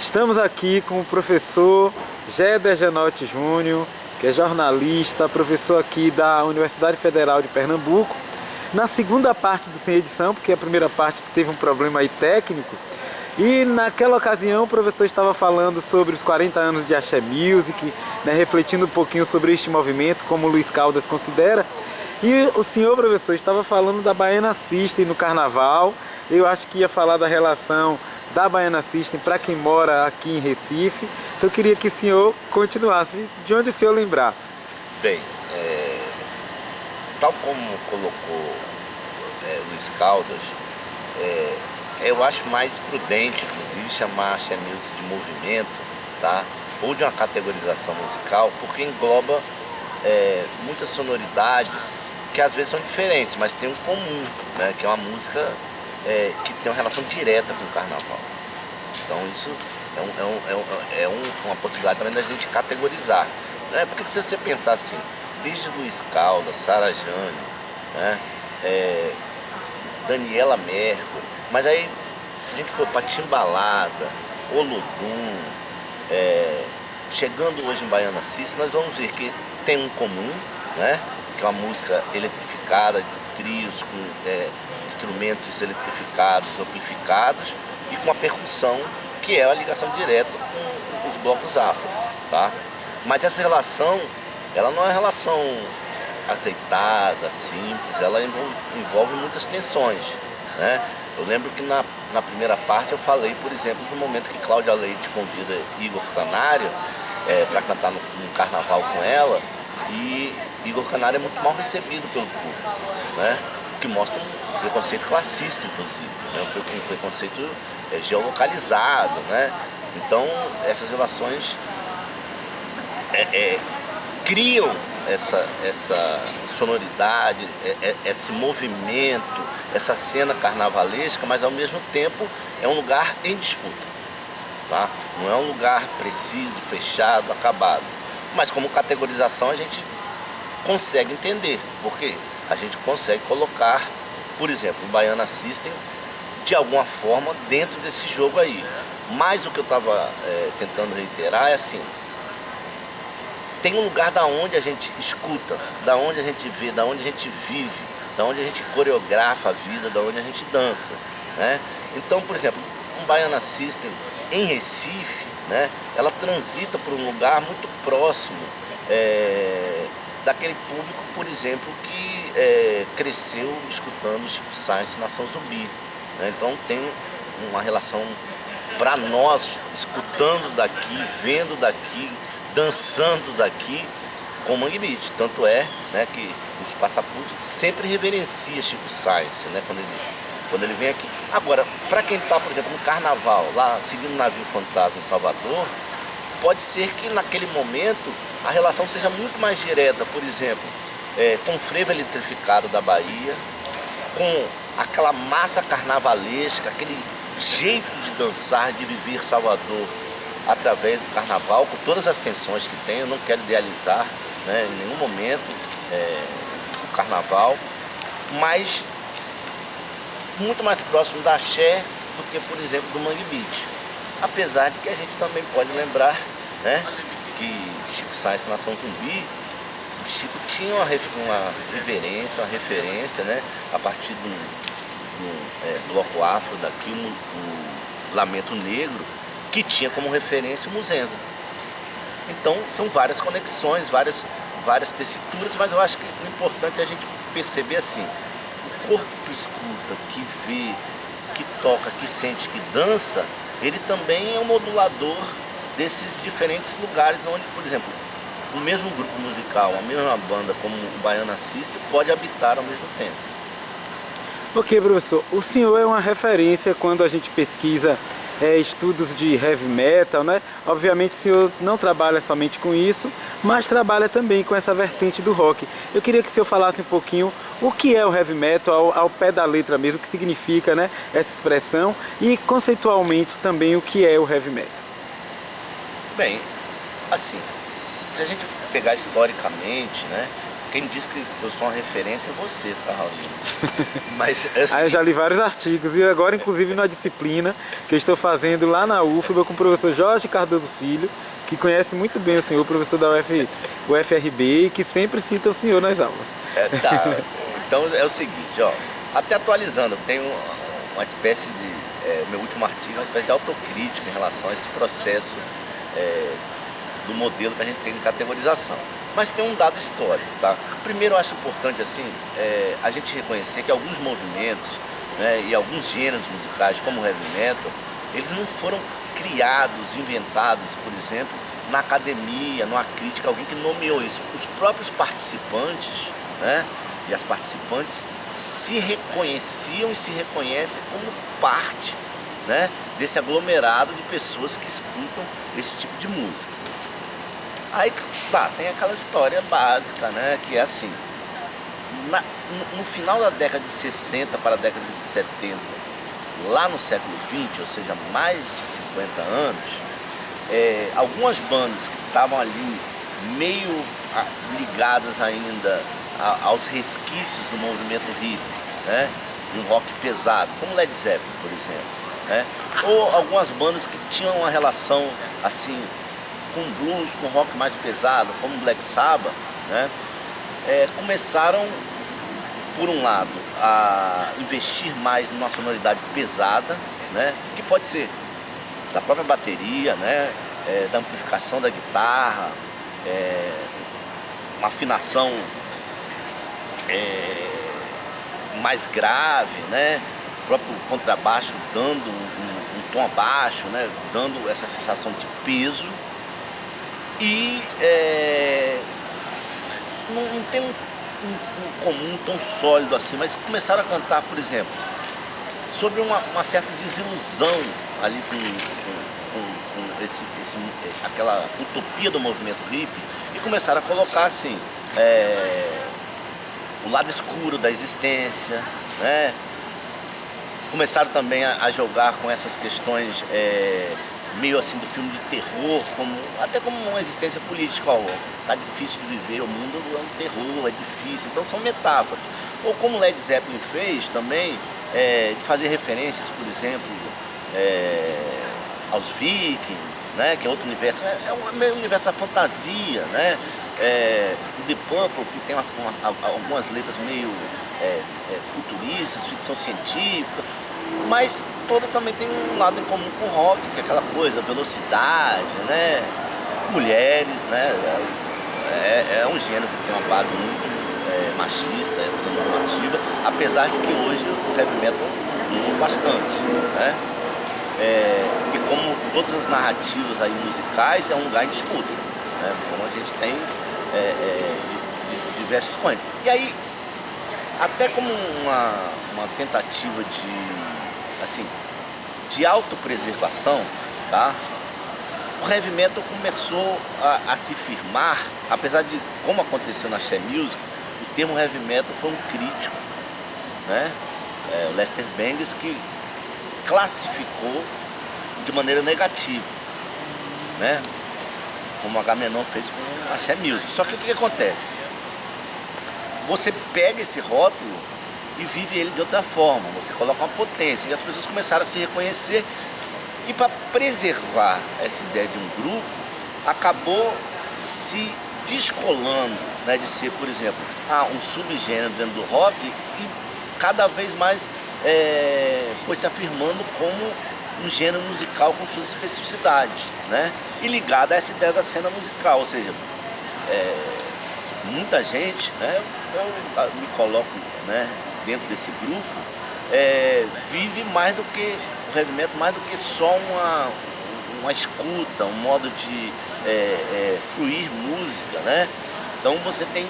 Estamos aqui com o professor Géder Genotti Júnior, que é jornalista, professor aqui da Universidade Federal de Pernambuco, na segunda parte do Sem Edição, porque a primeira parte teve um problema aí técnico. E naquela ocasião o professor estava falando sobre os 40 anos de Axé Music, né, refletindo um pouquinho sobre este movimento, como o Luiz Caldas considera. E o senhor, professor, estava falando da Baiana System no Carnaval. Eu acho que ia falar da relação da Baiana System para quem mora aqui em Recife. Então eu queria que o senhor continuasse de onde o senhor lembrar. Bem, tal como colocou Luiz Caldas, eu acho mais prudente, inclusive, chamar Axé Music de movimento, tá? Ou de uma categorização musical, porque engloba muitas sonoridades que às vezes são diferentes, mas tem um comum, né? Que é uma música que tem uma relação direta com o carnaval. Então isso uma possibilidade também da gente categorizar, né? Porque se você pensar assim, desde Luiz Caldas, Sara Jane, né? Daniela Mercury, mas aí se a gente for para Timbalada, Olodum, chegando hoje em Baiana System, nós vamos ver que tem um comum, né? Que é uma música eletrificada, de trios, com instrumentos eletrificados, amplificados e com a percussão, que é a ligação direta com os blocos afro, tá? Mas essa relação, ela não é uma relação aceitada, simples, ela envolve muitas tensões, né? Eu lembro que na primeira parte eu falei, por exemplo, do momento que Cláudia Leite convida Igor Canário para cantar no carnaval com ela, e Igor Canário é muito mal recebido pelo público, né? O que mostra um preconceito classista, inclusive, né? Um preconceito geolocalizado, né? Então essas relações criam essa sonoridade, esse movimento, essa cena carnavalesca, mas ao mesmo tempo é um lugar em disputa, tá? Não é um lugar preciso, fechado, acabado. Mas como categorização a gente consegue entender, porque a gente consegue colocar, por exemplo, o Baiana System de alguma forma dentro desse jogo aí. Mas o que eu estava tentando reiterar é assim, tem um lugar da onde a gente escuta, da onde a gente vê, da onde a gente vive, da onde a gente coreografa a vida, da onde a gente dança, né? Então, por exemplo, um Baiana System em Recife, né, ela transita por um lugar muito próximo daquele público, por exemplo, que cresceu escutando Chico Science Nação Zumbi, né? Então tem uma relação para nós, escutando daqui, vendo daqui, dançando daqui com Mangue Beat. Tanto né, que os Passapulso sempre reverencia Chico Science, né, quando ele vem aqui. Agora, para quem está, por exemplo, no carnaval, lá seguindo o navio fantasma em Salvador, pode ser que naquele momento a relação seja muito mais direta, por exemplo, com o frevo eletrificado da Bahia, com aquela massa carnavalesca, aquele jeito de dançar, de viver Salvador através do carnaval, com todas as tensões que tem. Eu não quero idealizar, né, em nenhum momento o carnaval, mas muito mais próximo da Axé do que, por exemplo, do Mangue Beat. Apesar de que a gente também pode lembrar, né, que Chico Science Nação Zumbi, o Chico tinha uma reverência, uma referência, né, a partir do bloco afro daqui, o Lamento Negro, que tinha como referência o Muzenza. Então são várias conexões, várias tessituras, mas eu acho que o importante é a gente perceber assim, o corpo que escuta, que vê, que toca, que sente, que dança, ele também é um modulador desses diferentes lugares onde, por exemplo, o mesmo grupo musical, a mesma banda como o Baiana System pode habitar ao mesmo tempo. Ok, professor, o senhor é uma referência quando a gente pesquisa estudos de heavy metal, né? Obviamente o senhor não trabalha somente com isso, mas trabalha também com essa vertente do rock. Eu queria que o senhor falasse um pouquinho o que é o heavy metal, ao pé da letra mesmo, o que significa, né, essa expressão, e conceitualmente também o que é o heavy metal. Bem, assim, se a gente pegar historicamente, né, quem diz que eu sou uma referência é você, tá, Raulino? Mas Aí eu já li vários artigos e agora, inclusive, numa disciplina que eu estou fazendo lá na UFBA com o professor Jorge Cardoso Filho, que conhece muito bem o senhor, professor da UFRB, e que sempre cita o senhor nas aulas. Tá. Então é o seguinte, ó, até atualizando, eu tenho uma espécie de, meu último artigo é uma espécie de autocrítica em relação a esse processo do modelo que a gente tem de categorização. Mas tem um dado histórico, tá? Primeiro, eu acho importante, assim, a gente reconhecer que alguns movimentos, né, e alguns gêneros musicais, como o heavy metal, eles não foram criados, inventados, por exemplo, na academia, numa crítica, alguém que nomeou isso. Os próprios participantes, né, e as participantes se reconheciam e se reconhecem como parte, né, desse aglomerado de pessoas que escutam esse tipo de música. Aí tá, tem aquela história básica, né, que é assim, no final da década de 60 para a década de 70, lá no século 20, ou seja, mais de 50 anos, algumas bandas que estavam ali meio ligadas ainda aos resquícios do movimento hippie, né, um rock pesado, como Led Zeppelin, por exemplo, né, ou algumas bandas que tinham uma relação assim com blues, com rock mais pesado, como Black Sabbath, né, começaram, por um lado, a investir mais numa sonoridade pesada, né, que pode ser da própria bateria, né, da amplificação da guitarra, uma afinação mais grave, né, o próprio contrabaixo dando um tom abaixo, né, dando essa sensação de peso. E não tem um comum tão sólido assim, mas começaram a cantar, por exemplo, sobre uma certa desilusão ali com aquela utopia do movimento hippie, e começaram a colocar assim, o lado escuro da existência, né? Começaram também a jogar com essas questões meio assim do filme de terror, até como uma existência política. Ó, tá difícil de viver, o mundo é um terror, é difícil. Então são metáforas. Ou como Led Zeppelin fez também, de fazer referências, por exemplo, aos Vikings, né, que é outro universo, é meio universo da fantasia, né? O The Purple, que tem algumas letras meio futuristas, ficção científica, mas todas também tem um lado em comum com o rock, que é aquela coisa, velocidade, né? Mulheres, né? É um gênero que tem uma base muito machista, heteronormativa, apesar de que hoje o heavy metal mudou bastante, né? E como todas as narrativas aí musicais, é um lugar em disputa, né? Então a gente tem diversas correntes. E aí, até como uma tentativa de autopreservação, tá? O heavy metal começou a se firmar, apesar de, como aconteceu na She Music, o termo heavy metal foi um crítico, né? O Lester Bangs, que classificou de maneira negativa, né? Como a Agamenon fez com a She Music. Só que o que acontece? Você pega esse rótulo e vive ele de outra forma, você coloca uma potência, e as pessoas começaram a se reconhecer, e para preservar essa ideia de um grupo, acabou se descolando, né, de ser, por exemplo, um subgênero dentro do rock, e cada vez mais foi se afirmando como um gênero musical com suas especificidades, né, e ligado a essa ideia da cena musical, ou seja, muita gente, né, eu me coloco, né, dentro desse grupo, vive mais do que o heavy metal, mais do que só uma escuta, um modo de fluir música, né? Então você tem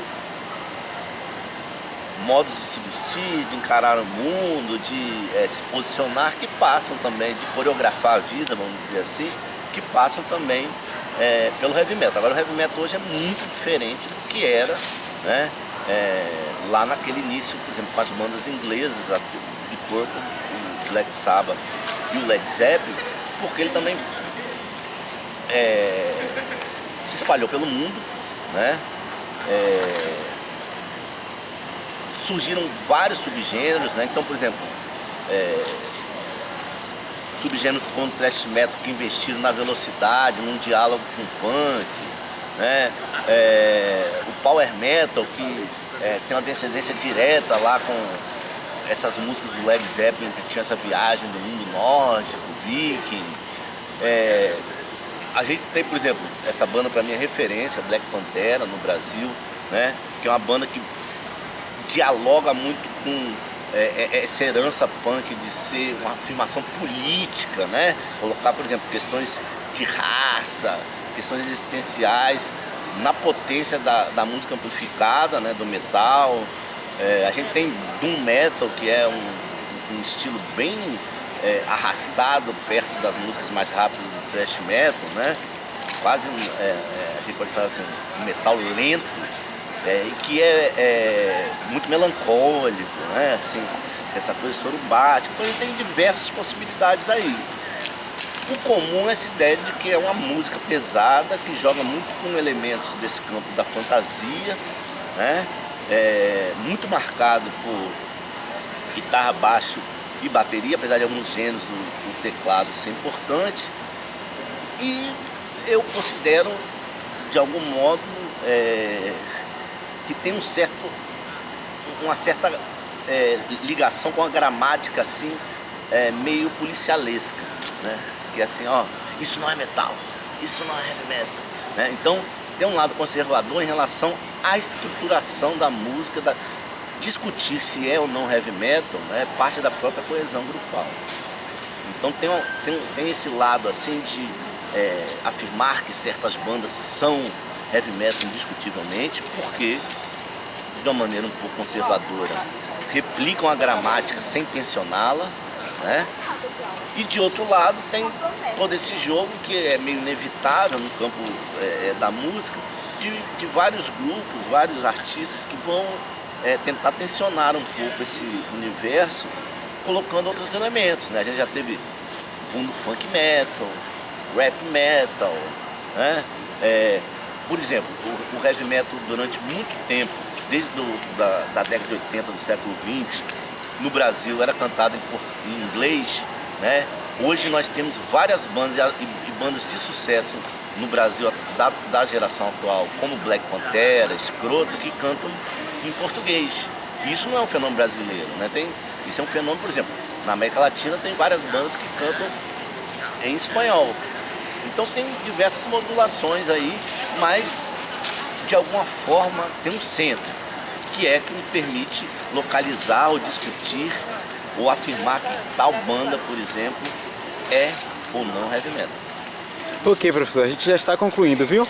modos de se vestir, de encarar o mundo, de se posicionar, que passam também, de coreografar a vida, vamos dizer assim, que passam também pelo heavy metal. Agora o heavy metal hoje é muito diferente do que era, né? Lá naquele início, por exemplo, com as bandas inglesas, a Deep Purple, o Black Sabbath e o Led Zeppelin, porque ele também se espalhou pelo mundo, né? surgiram vários subgêneros, né? Então, por exemplo, subgêneros como o thrash metal que investiram na velocidade, num diálogo com o punk, né? O power metal que tem uma descendência direta lá com essas músicas do Led Zeppelin, que tinha essa viagem do mundo nórdico, viking. A gente tem, por exemplo, essa banda para mim é referência, Black Pantera no Brasil, né? Que é uma banda que dialoga muito com essa herança punk de ser uma afirmação política, né? Colocar, por exemplo, questões de raça, questões existenciais na potência da música amplificada, né? Do metal. A gente tem Doom Metal, que é um estilo bem arrastado perto das músicas mais rápidas do thrash metal, né? Quase a gente pode falar assim, um metal lento, e que é muito melancólico, né? Assim, essa coisa sorubática. Então a gente tem diversas possibilidades aí. O comum é essa ideia de que é uma música pesada, que joga muito com elementos desse campo da fantasia, né? Muito marcado por guitarra, baixo e bateria, apesar de alguns gêneros do teclado ser importante. E eu considero, de algum modo, que tem uma certa ligação com a gramática assim, meio policialesca, né? Que é assim, ó, isso não é metal, isso não é heavy metal, né? Então tem um lado conservador em relação à estruturação da música, discutir se é ou não heavy metal, né? É parte da própria coesão grupal. Então tem esse lado assim de afirmar que certas bandas são heavy metal indiscutivelmente, porque de uma maneira um pouco conservadora replicam a gramática sem tensioná-la, né? E de outro lado tem todo esse jogo que é meio inevitável no campo da música, de vários grupos, vários artistas que vão tentar tensionar um pouco esse universo, colocando outros elementos, né? A gente já teve no funk metal, rap metal, né? Por exemplo, o heavy metal durante muito tempo, desde da década de 80 do século XX, no Brasil era cantado em inglês, né? Hoje nós temos várias bandas e bandas de sucesso no Brasil da geração atual, como Black Pantera, Escroto, que cantam em português. Isso não é um fenômeno brasileiro, né? Isso é um fenômeno, por exemplo, na América Latina tem várias bandas que cantam em espanhol. Então tem diversas modulações aí, mas de alguma forma tem um centro, que me permite localizar ou discutir ou afirmar que tal banda, por exemplo, é ou não heavy metal. Ok, professor, a gente já está concluindo, viu?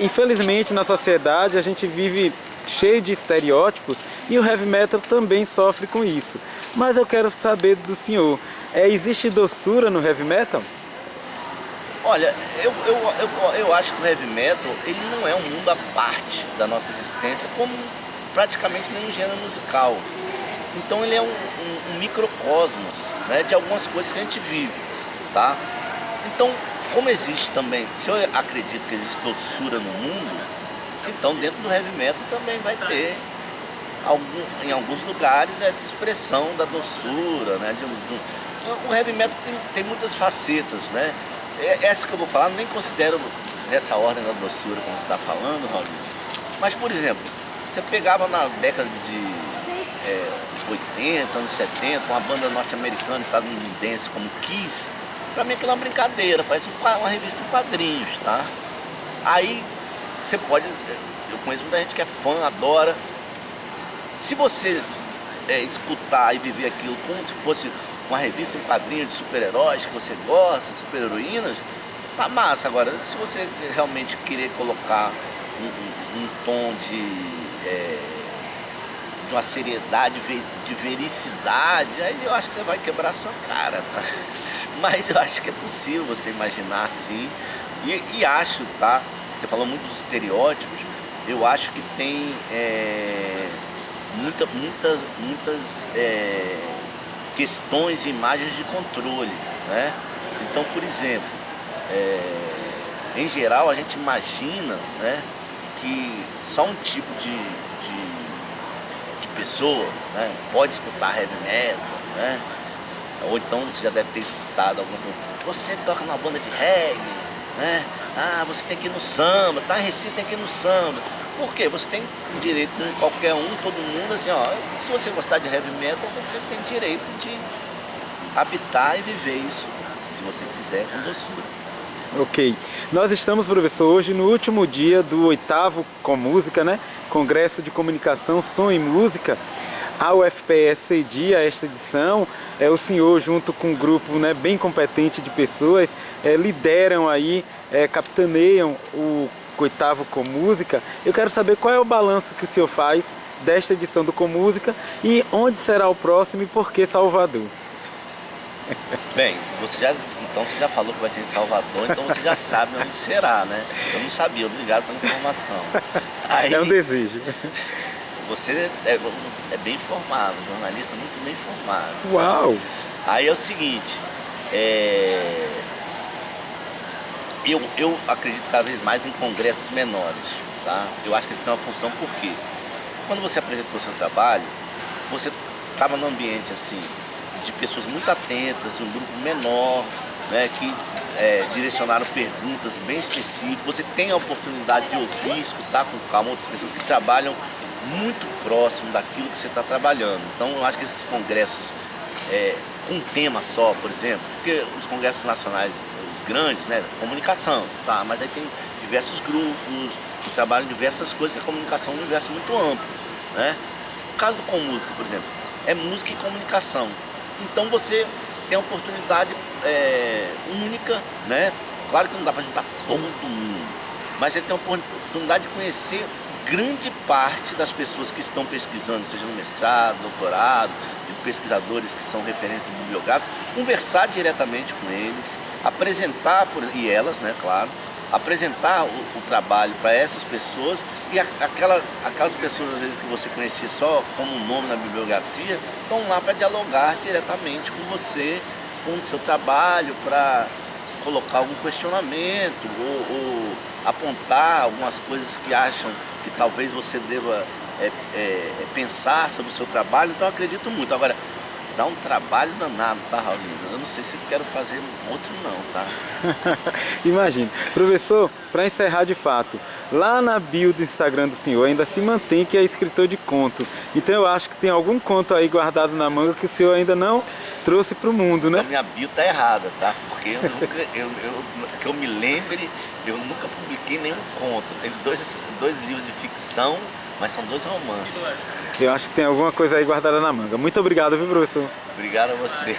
Infelizmente na sociedade a gente vive cheio de estereótipos e o heavy metal também sofre com isso. Mas eu quero saber do senhor, existe doçura no heavy metal? Olha, eu acho que o heavy metal ele não é um mundo à parte da nossa existência, como praticamente nenhum gênero musical. Então ele é um microcosmos, né, de algumas coisas que a gente vive, tá? Então, como existe também, se eu acredito que existe doçura no mundo, então dentro do heavy metal também vai ter em alguns lugares essa expressão da doçura, né? O heavy metal tem muitas facetas, né? Essa que eu vou falar nem considero nessa ordem da doçura como você está falando, Raulinho. Mas, por exemplo, você pegava na década de 80, anos 70, uma banda norte-americana, estadunidense como Kiss, pra mim aquilo é uma brincadeira, parece uma revista em quadrinhos, tá? Aí você pode, eu conheço muita gente que é fã, adora. Se você escutar e viver aquilo como se fosse uma revista em quadrinhos de super-heróis que você gosta, super-heroínas, tá massa. Agora, se você realmente querer colocar um tom de uma seriedade, de vericidade, aí eu acho que você vai quebrar a sua cara, tá? Mas eu acho que é possível você imaginar assim, e acho, tá? Você falou muito dos estereótipos, eu acho que tem muitas questões e imagens de controle, né? Então, por exemplo, em geral a gente imagina, né, que só um tipo de pessoa, né, pode escutar heavy metal, né? Ou então você já deve ter escutado algumas coisas. Você toca numa banda de reggae, né? Ah, você tem que ir no samba, tá em Recife, tem que ir no samba. Por quê? Você tem direito, qualquer um, todo mundo, assim, ó, se você gostar de heavy metal, você tem direito de habitar e viver isso, se você quiser, com doçura. Ok. Nós estamos, professor, hoje no último dia do 8º Com Música, né? Congresso de Comunicação, Som e Música. A UFPS cedia esta edição. O senhor, junto com um grupo, né, bem competente de pessoas, lideram aí, capitaneiam o 8º Com Música. Eu quero saber qual é o balanço que o senhor faz desta edição do Com Música e onde será o próximo e por que Salvador? Bem, você já falou que vai ser em Salvador, então você já sabe onde será, né? Eu não sabia, obrigado pela informação. Aí, é um desejo. Você é bem informado, jornalista muito bem informado. Uau! Aí é o seguinte, eu acredito cada vez mais em congressos menores, tá? Eu acho que eles têm uma função, por quê? Quando você apresenta o seu trabalho, você estava num ambiente assim, de pessoas muito atentas, de um grupo menor, né, que direcionaram perguntas bem específicas. Você tem a oportunidade de ouvir, escutar com calma outras pessoas que trabalham muito próximo daquilo que você está trabalhando. Então eu acho que esses congressos com um tema só, por exemplo, porque os congressos nacionais, os grandes, né, comunicação, tá, mas aí tem diversos grupos que trabalham diversas coisas, que a comunicação é um universo muito amplo, né? No caso do Com Música, por exemplo, é música e comunicação. Então você tem a oportunidade única, né? Claro que não dá para juntar todo mundo, mas você tem a oportunidade de conhecer grande parte das pessoas que estão pesquisando, seja no mestrado, doutorado, de pesquisadores que são referências bibliográficas, conversar diretamente com eles, apresentar, e elas, né, claro, apresentar o trabalho para essas pessoas e aquelas pessoas às vezes que você conhecia só como um nome na bibliografia, estão lá para dialogar diretamente com você, com o seu trabalho, para colocar algum questionamento ou apontar algumas coisas que acham que talvez você deva pensar sobre o seu trabalho. Então eu acredito muito. Agora, dá um trabalho danado, tá, Raulino? Eu não sei se eu quero fazer outro não, tá? Imagina. Professor, para encerrar de fato, lá na bio do Instagram do senhor ainda se mantém que é escritor de conto. Então eu acho que tem algum conto aí guardado na manga que o senhor ainda não trouxe para o mundo, né? A minha bio tá errada, tá? Porque eu nunca, que eu me lembre, eu nunca publiquei nenhum conto. Tem dois livros de ficção, mas são 2 romances. Eu acho que tem alguma coisa aí guardada na manga. Muito obrigado, viu, professor? Obrigado a você.